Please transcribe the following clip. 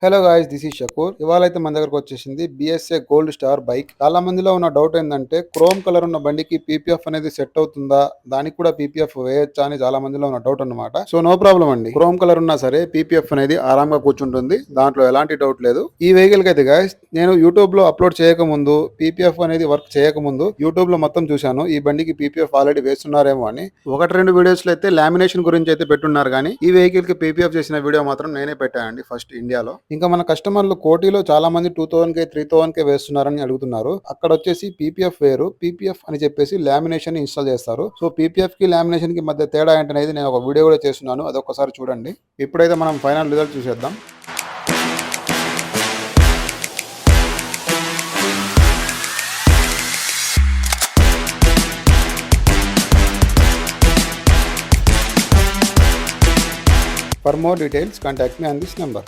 Hello guys, this is Shakoor. ఇవాళ అయితే మన దగ్గరకు వచ్చేసింది బిఎస్ఏ గోల్డ్ స్టార్ బైక్. చాలా మందిలో ఉన్న డౌట్ ఏంటంటే క్రోమ్ కలర్ ఉన్న బండికి పీపీఎఫ్ అనేది సెట్ అవుతుందా, దానికి కూడా పీపీఎఫ్ వేయొచ్చా అని చాలా మందిలో ఉన్న డౌట్ అన్నమాట. సో నో ప్రాబ్లం అండి, క్రోమ్ కలర్ ఉన్నా సరే పీపీఎఫ్ అనేది ఆరాంగా కూర్చుంటుంది, దాంట్లో ఎలాంటి డౌట్ లేదు. ఈ వెహికల్ కి అయితే గాయ్స్ నేను యూట్యూబ్ లో అప్లోడ్ చేయకముందు, పీపీఎఫ్ అనేది వర్క్ చేయకముందు యూట్యూబ్ లో మొత్తం చూశాను ఈ బండికి పీపీఎఫ్ ఆల్రెడీ వేస్తున్నారేమో అని. ఒకటి రెండు వీడియోస్ లో అయితే లామినేషన్ గురించి అయితే పెట్టున్నారు, కానీ ఈ వెహికల్ కి పీపీఎఫ్ చేసిన వీడియో మాత్రం నేనే పెట్టానండి ఫస్ట్ ఇండియాలో. ఇంకా మన కస్టమర్లు కోటిలో చాలా మంది 2000K 3000K వేస్తున్నారని అడుగుతున్నారు. అక్కడ వచ్చేసి పీపీఎఫ్ వేరు, పీపీఎఫ్ అని చెప్పేసి లామినేషన్ ఇన్స్టాల్ చేస్తారు. సో పీపీఎఫ్ కి లామినేషన్ కి మధ్య తేడా ఏంటనేది నేను ఒక వీడియో కూడా చేస్తున్నాను, అదొకసారి చూడండి. ఇప్పుడైతే మనం ఫైనల్ రిజల్ట్ చూసేద్దాం. For more details, contact me on this number.